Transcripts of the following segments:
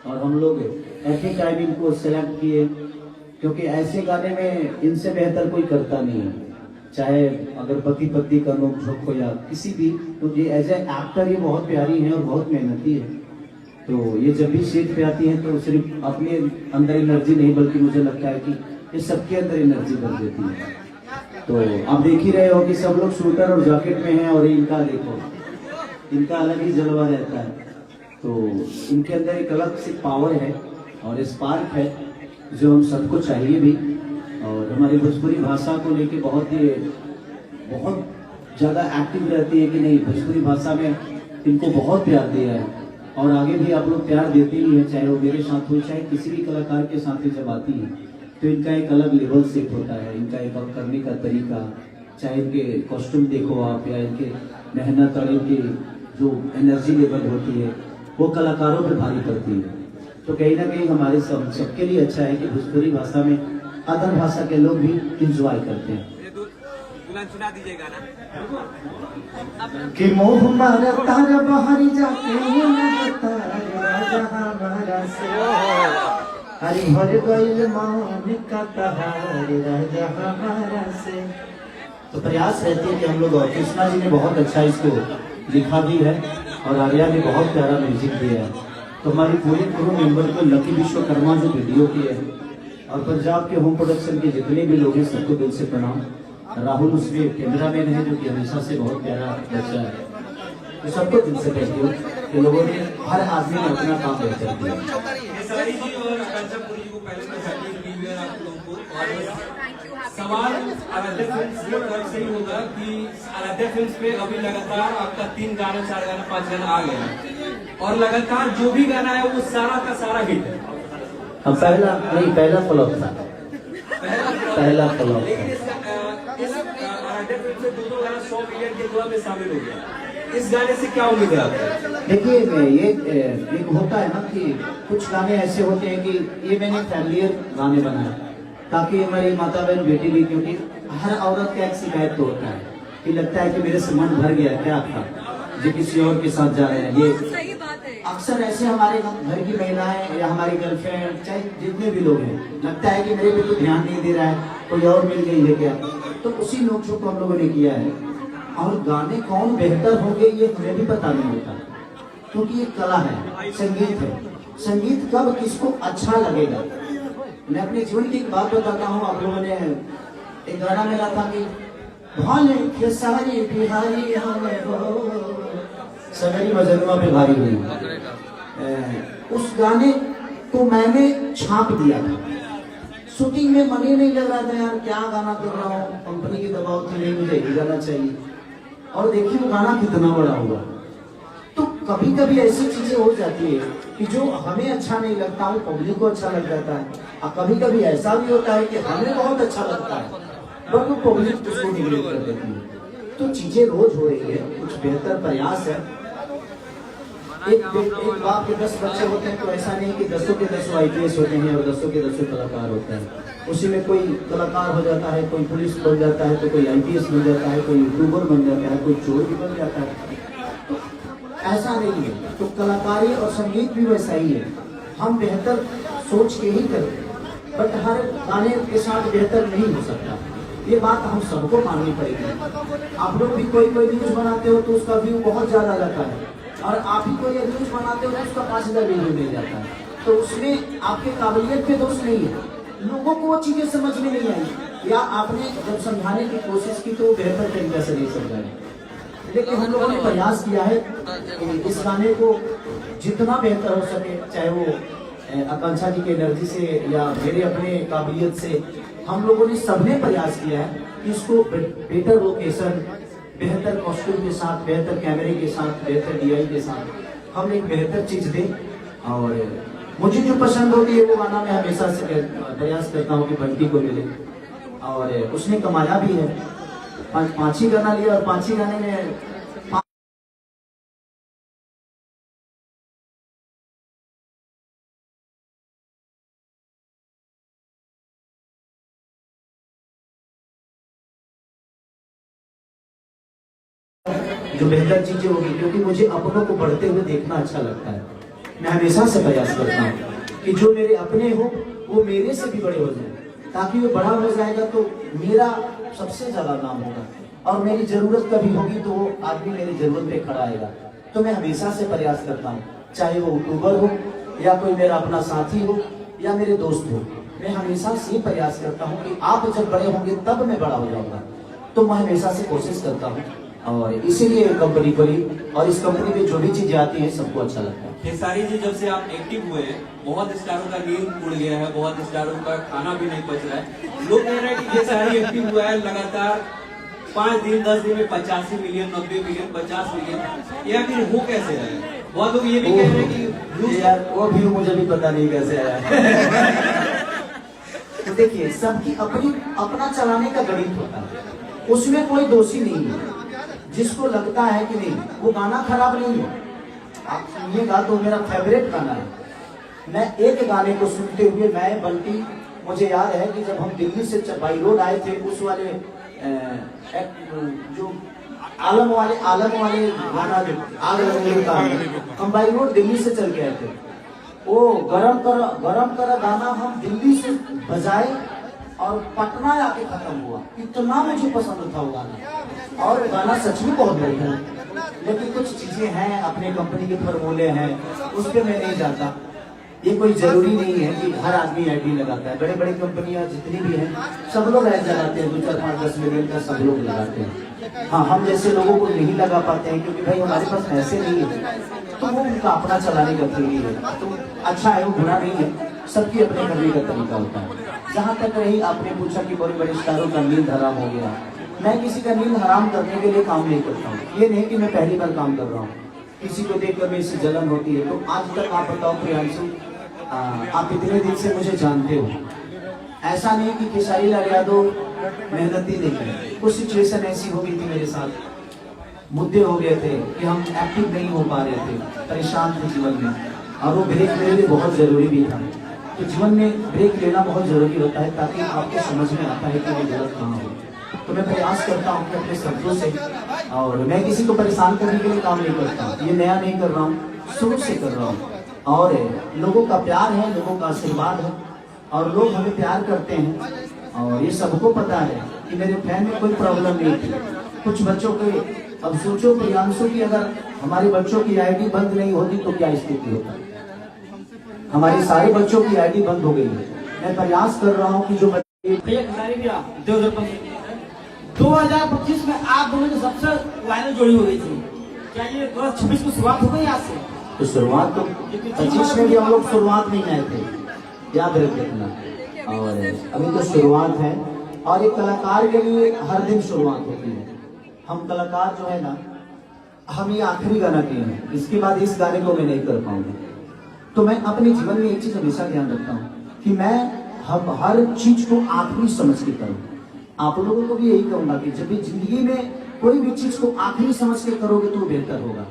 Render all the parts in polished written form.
और हम लोग एट ए टाइम इनको सेलेक्ट किए, क्योंकि ऐसे गाने में इनसे बेहतर कोई करता नहीं है। चाहे अगर पति पत्नी का नोक-झोंक हो या किसी भी, तो ये एज ए एक्टर ये बहुत प्यारी है और बहुत मेहनती है। तो ये जब भी स्टेज पे आती हैं तो सिर्फ अपने अंदर एनर्जी नहीं, बल्कि मुझे लगता है कि ये सबके अंदर एनर्जी भर देती है। तो आप देख ही रहे हो कि सब लोग शूटर और जैकेट में हैं, और इनका देखो, इनका अलग ही जलवा रहता है। तो इनके अंदर एक अलग सी पावर है और स्पार्क है जो हम सबको चाहिए भी। और हमारी भोजपुरी भाषा को लेके बहुत ज़्यादा एक्टिव रहती है कि नहीं, भोजपुरी भाषा में इनको बहुत प्यार दिया है और आगे भी आप लोग प्यार देते ही हैं, चाहे वो मेरे साथ हो चाहे किसी भी कलाकार के साथ ही जब आती है तो इनका एक अलग लेवल सेट होता है, इनका एक करने का तरीका, चाहे इनके कॉस्ट्यूम देखो आप या इनके मेहनत और इनकी जो एनर्जी लेवल होती है वो कलाकारों पर भारी पड़ती है। तो कहीं ना कहीं हमारे सबके लिए अच्छा है कि भोजपुरी भाषा में अदर भाषा के लोग भी इंजॉय करते हैं। सुना दीजिएगा ना कि मोह मारा तारा बाहरी जाके हरी भर गइल मान का तहारी राजा हमारा से। तो प्रयास रहती है कि हम लोग, कृष्णा जी ने बहुत अच्छा इसको लिखा भी है और आर्या ने बहुत प्यारा म्यूजिक दिया है। तो हमारी पूरी क्रू मेंबर को लकी विश्वकर्मा जो वीडियो की है, और पंजाब के होम प्रोडक्शन के जितने भी लोग हैं सबको दिल से प्रणाम। राहुल उसमें कैमरामैन है जो कि हमेशा से बहुत प्यारा बच्चा है। तो सबको दिल से थैंक यू कि लोगों ने, हर आदमी ने अपना काम बेहतर किया। सवाल आराध्या फिल्म्स की तरफ से ही होगा कि आराध्या फिल्म्स पे अभी लगातार आपका 3 गाना 4 गाना 5 गाना आ गया और लगातार जो भी गाना है वो सारा का सारा हिट है। हम पहला फ्लॉप था, पहला फ्लॉप। लेकिन इस आराध्या फिल्म से 2 गाना 100 मिलियन के क्लब में शामिल हो गया। इस गाने से क्या उम्मीद है आपको? देखिए ये एक होता है ना कि कुछ गाने ऐसे होते हैं कि ये मैंने फैमिलियर गाने बनाए ताकि हमारी माता बहन बेटी भी, क्योंकि हर औरत का एक शिकायत तो होता है कि लगता है कि मेरे से मन भर गया, क्या था जो किसी और के साथ जा रहे हैं। ये अक्सर ऐसे हमारे घर की महिलाएं या हमारी गर्लफ्रेंड, चाहे जितने भी लोग हैं, लगता है कि मेरे पे तो ध्यान नहीं दे रहा है, कोई और मिल गई है क्या। तो उसी नोक-झोंक को हम लोगों ने किया है। और गाने कौन बेहतर होंगे ये हमें भी पता नहीं होता, क्योंकि ये कला है, संगीत है। संगीत कब किसको अच्छा लगेगा। मैं अपने जीवन की एक बात बताता हूँ। आप लोगों ने एक गाना मिला था कि भाले खेसारी बिहारी हमें सगरी मजनुआ पे भारी हुई। उस गाने को मैंने छाप दिया था। शूटिंग में मन ही नहीं लग रहा था, यार क्या गाना कर रहा हूँ, कंपनी की दबाव थी, नहीं मुझे ही गाना चाहिए। और देखिए वो गाना कितना बड़ा हुआ। तो कभी कभी ऐसी चीजें हो जाती है कि जो हमें अच्छा नहीं लगता वो पब्लिक को अच्छा लग जाता है, और कभी कभी ऐसा भी होता है कि हमें बहुत अच्छा लगता है बट वो पब्लिक उसको निगलेक्ट कर देती है। तो चीजें रोज हो रही है, कुछ बेहतर प्रयास है। एक बाप के 10 बच्चे होते हैं तो ऐसा नहीं कि 10 के 10 IPS होते हैं और 10 के 10 कलाकार होते हैं। उसी में कोई कलाकार हो जाता है, कोई पुलिस बन जाता है, तो कोई IPS बन जाता है, कोई यूट्यूबर बन जाता है, कोई चोर भी बन जाता है। तो ऐसा नहीं है। तो कलाकारी और संगीत भी वैसा ही है। हम बेहतर सोच के ही करते, बट हर गाने के साथ बेहतर नहीं हो सकता। ये बात हम सबको माननी पड़ेगी। आप लोग भी कोई न्यूज बनाते हो तो उसका व्यू बहुत ज्यादा जाता है, और आप ही कोई न्यूज बनाते हो तो उसका 5000 व्यू मिल जाता है। तो उसमें आपके काबिलियत पे दोष नहीं है, लोगों को वो चीजें समझ में नहीं आई, या आपने जब समझाने की कोशिश की तो वो बेहतर तरीके से नहीं समझाए। लेकिन हम लोगों ने प्रयास किया है कि इस गाने को जितना बेहतर हो सके, चाहे वो आकांक्षा जी की एनर्जी से या मेरे अपने काबिलियत से, हम लोगों ने सबने प्रयास किया है कि इसको बेहतर लोकेशन, बेहतर कॉस्ट्यूम के साथ, बेहतर कैमरे के साथ, बेहतर DI के साथ हम एक बेहतर चीज दें। और मुझे जो पसंद होती है वो गाना मैं हमेशा से प्रयास करता हूँ कि बंटी को मिले, और उसने कमाया भी है। 5 ही गाना लिया और 5 ही गाने में जो बेहतर चीजें होगी, क्योंकि मुझे अपनों को बढ़ते हुए देखना अच्छा लगता है। मैं हमेशा से प्रयास करता हूँ कि जो मेरे अपने हो वो मेरे से भी बड़े हो जाए, ताकि वो बड़ा हो जाएगा तो मेरा सबसे ज्यादा नाम होगा, और मेरी जरूरत कभी होगी तो वो आदमी मेरी जरूरत पे खड़ा आएगा। तो मैं हमेशा से प्रयास करता हूँ, चाहे वो यूट्यूबर हो या कोई मेरा अपना साथी हो या मेरे दोस्त हो, मैं हमेशा से प्रयास करता हूँ कि आप जब बड़े होंगे तब मैं बड़ा हो जाऊंगा। तो मैं हमेशा से कोशिश करता हूँ और इसीलिए कंपनी खोली, और इस कंपनी में जो भी चीजें आती है सबको अच्छा लगता है। खेसारी जी, जब से आप एक्टिव हुए हैं, बहुत स्टारों का नींद उड़ गया है, बहुत स्टारों का खाना भी नहीं पच रहा है। लोग कह रहे हैं कि खेसारी एक्टिव हुआ है लगातार 5 दिन 10 दिन में 85 मिलियन 90 मिलियन 50 मिलियन, या फिर वो कैसे है? बहुत लोग ये भी कह रहे हैं कि यार वो भी मुझे भी पता नहीं कैसे आया। तो देखिए, सबकी अपनी अपना चलाने का गणित होता है, उसमें कोई दोषी नहीं है। जिसको लगता है कि नहीं वो गाना खराब नहीं है, आप सुनिएगा तो मेरा फेवरेट गाना है। मैं एक गाने को सुनते हुए मैं बल्कि मुझे याद है कि जब हम दिल्ली से बाई रोड आए थे, उस वाले जो आलम वाले गाना जो हम बाई रोड दिल्ली से चल के आए थे, वो गरम कर गाना हम दिल्ली से बजाए और पटना आके खत्म हुआ। इतना मुझे पसंद था वो गाना, और गाना सच में बहुत बढ़िया है। लेकिन कुछ चीजें हैं, अपने कंपनी के फॉर्मूले हैं, उस पर मैं नहीं जाता। ये कोई जरूरी नहीं है कि हर आदमी आईडी लगाता है। बड़े बड़े कंपनियां जितनी भी हैं सब लोग ऐड लगाते हैं, 2 4 5 10 मिलियन का सब लोग लगाते हैं। हाँ, हम जैसे लोगों को नहीं लगा पाते हैं क्योंकि भाई हमारे पास पैसे नहीं है, तो वो उनका अपना चलाने का थ्योरी है। तो अच्छा है, वो बुरा नहीं है, सबकी अपने करने का तरीका होता है। जहाँ तक रही आपने पूछा कि बड़े बड़े स्टारों का नींद हराम हो गया, मैं किसी का नींद हराम करने के लिए काम नहीं करता हूँ। ये नहीं कि मैं पहली बार काम कर रहा हूँ, किसी को देखकर मेरी से जलन होती है। तो आज तक आप बताओ प्रियांशु, आप इतने दिन से मुझे जानते हो, ऐसा नहीं कि खेसारी लाल यादव मेहनती नहीं है। कुछ सिचुएशन ऐसी हो गई थी मेरे साथ, मुद्दे हो गए थे कि हम एक्टिव नहीं हो पा रहे थे, परेशान थे जीवन में, और वो ब्रेक मेरे लिए बहुत जरूरी भी था। तो जीवन में ब्रेक लेना बहुत जरूरी होता है, ताकि आपको समझ में आता है कि मैं गलत कहाँ हूँ। तो मैं प्रयास करता हूँ कि अपने शब्दों से, और मैं किसी को परेशान करने के लिए काम नहीं करता, ये नया नहीं कर रहा हूँ, शुरू से कर रहा हूँ। और लोगों का प्यार है, लोगों का आशीर्वाद है, और लोग हमें प्यार करते हैं, और ये सबको पता है कि मेरे फैन में कोई प्रॉब्लम नहीं थी। कुछ बच्चों के, अब सोचो प्रियांशु की अगर हमारे बच्चों की आईडी बंद नहीं होती तो क्या स्थिति होता। हमारे सारे बच्चों की आईडी बंद हो गई है। मैं प्रयास कर रहा हूँ कि जो 2025 में आप दोनों की सबसे वायरल जोड़ी हो गई थी, क्या ये 2026 की शुरुआत हो गई आज से? तो शुरुआत तो 25 में भी हम लोग शुरुआत नहीं आए थे, याद रख रखना। और अभी तो शुरुआत है, और एक कलाकार के लिए हर दिन शुरुआत होती है। हम कलाकार जो है ना, हम ये आखिरी गाना किए हैं, इसके बाद इस गाने को मैं नहीं कर पाऊंगा। तो मैं अपने जीवन में एक चीज हमेशा ध्यान रखता हूँ कि मैं हर चीज को आखिरी समझ के करूँ। आप लोगों को भी यही कहूंगा कि जब भी जिंदगी में कोई भी चीज को आखिरी समझ के करोगे तो बेहतर होगा।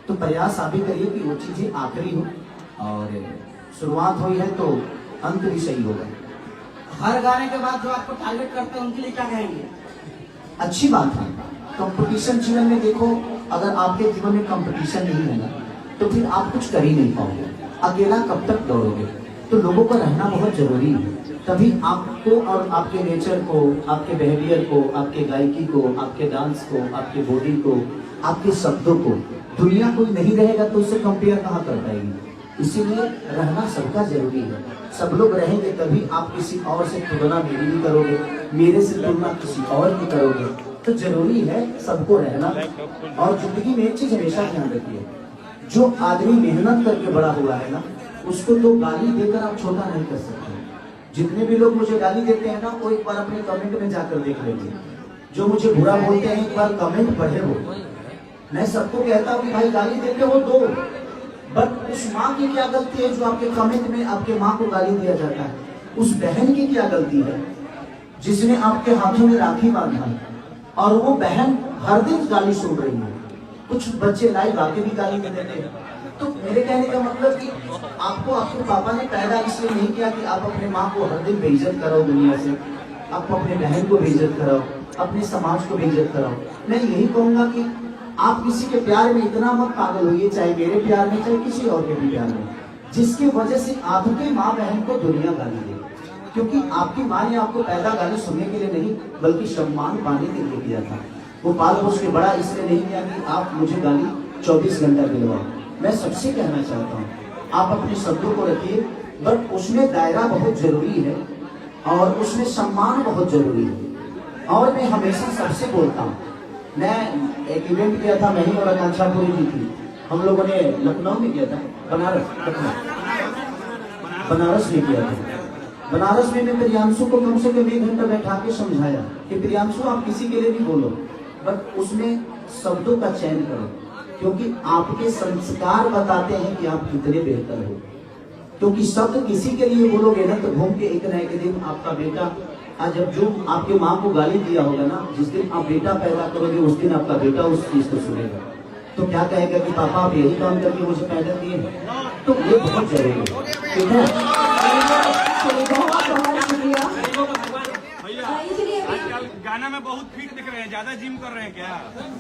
तो प्रयास आप भी करिए कि वो चीजें आखिरी हो, और शुरुआत हुई है तो अंत भी सही होगा। हर गाने के बाद जो आपको टारगेट करते हैं उनके लिए क्या कहेंगे? अच्छी बात है, कंपटीशन जीवन में देखो, अगर आपके जीवन में कंपटीशन नहीं है ना, तो फिर आप कुछ कर ही नहीं पाओगे। अकेला कब तक दौड़ोगे? तो लोगों का रहना बहुत जरूरी है, तभी आपको और आपके नेचर को, आपके बिहेवियर को, आपके गायकी को, आपके डांस को, आपके बॉडी को, आपके शब्दों को दुनिया कोई नहीं रहेगा तो उससे कंपेयर कहाँ कर पाएगी। इसीलिए रहना सबका जरूरी है। सब लोग रहेंगे तभी आप किसी और से तुलना मेरी भी करोगे, मेरे से तुलना किसी और की करोगे। तो जरूरी है सबको रहना। और जिंदगी में एक चीज हमेशा ध्यान रखिए, जो आदमी मेहनत करके बड़ा हुआ है ना, उसको तो गाली देकर आप छोटा नहीं कर सकते। जितने भी लोग मुझे गाली देते हैं ना, वो एक बार अपने कमेंट में जाकर देख लेंगे। जो मुझे बुरा बोलते हैं एक बार कमेंट पढ़े हो। मैं सबको कहता हूँ कि भाई गाली देते हो दो, बट उस माँ की क्या गलती है जो आपके कमेंट में आपके माँ को गाली दिया जाता है? उस बहन की क्या गलती है जिसने आपके हाथों में राखी बांधा है, और वो बहन हर दिन गाली सुन रही है? कुछ बच्चे लाइव आके भी गाली दे देते हैं। तो मेरे कहने का मतलब कि आपको आपके पापा ने पैदा इसलिए नहीं किया कि आप अपने माँ को हर दिन बेइज्जत कराओ दुनिया से, आप अपने बहन को बेइज्जत कराओ, अपने समाज को बेइज्जत कराओ। मैं यही कहूंगा कि आप किसी के प्यार में इतना मत पागल होइए, चाहे मेरे प्यार में चाहे किसी और के भी प्यार में। जिसकी वजह से आपकी माँ बहन को दुनिया गाली दे, क्योंकि आपकी माँ ने आपको पैदा गाली सुनने के लिए नहीं बल्कि सम्मान पाने के लिए किया था। वो पाल पोष के बड़ा इसलिए नहीं किया कि आप मुझे गाली 24 घंटा दिलवाओ। मैं सबसे कहना चाहता हूँ आप अपने शब्दों को रखिए, बट उसमें दायरा बहुत जरूरी है और उसमें सम्मान बहुत जरूरी है। और मैं हमेशा सबसे बोलता हूँ, मैं एक इवेंट किया था, मैं ही और आकांक्षा पूरी जी थी, हम लोगों ने लखनऊ में किया था, बनारस में किया था। बनारस में मैं प्रियांशु को कम से कम 1 घंटा बैठा के समझाया कि प्रियांशु आप किसी के लिए भी बोलो, बट उसमें शब्दों का चयन करो, क्योंकि आपके संस्कार बताते हैं कि आप कितने बेहतर हो। क्योंकि शब्द किसी के लिए बोलोगे ना तो घूम के एक न एक दिन आपका बेटा, आज जब जो आपके माँ को गाली दिया होगा ना, जिस दिन आप बेटा पैदा करोगे उस दिन आपका बेटा उस चीज को सुनेगा, तो क्या कहेगा कि पापा आप यही काम करके मुझे पैदा किए हैं। तो ये बहुत जरूरी है, ठीक है। बहुत बहुत शुक्रिया। चलिए आजकल गाना में बहुत फिट दिख रहे हैं, ज्यादा जिम कर रहे हैं क्या?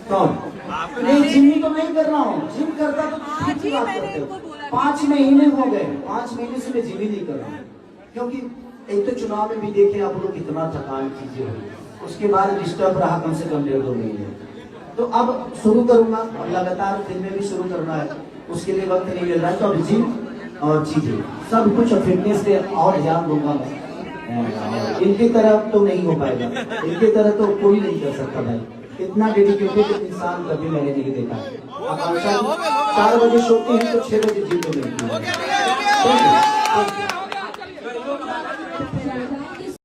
कौन? नहीं, जिम तो नहीं कर रहा हूँ, जिम करता तो ठीक की बात करते हो। 5 महीने हो गए, 5 महीने से मैं जिम ही नहीं कर रहा हूँ, क्योंकि एक तो चुनाव में भी देखे आप लोग कितना थकान चीजें हुई, उसके बाद डिस्टर्ब रहा कम से कम 1.5-2 महीने। तो अब शुरू करूंगा और लगातार दिन में भी शुरू करना है, उसके लिए वक्त नहीं मिल रहा है, तो अब जिम और चीजें सब कुछ फिटनेस पे और ध्यान दूंगा मैं। इनकी तरह तो नहीं हो पाएगा, इनकी तरह तो कोई नहीं कर सकता भाई, इतना डेडिकेटेड इंसान कभी मैंने नहीं देखा। आकांक्षा 4 बजे सोती है तो 6 बजे जिम में मिलती है।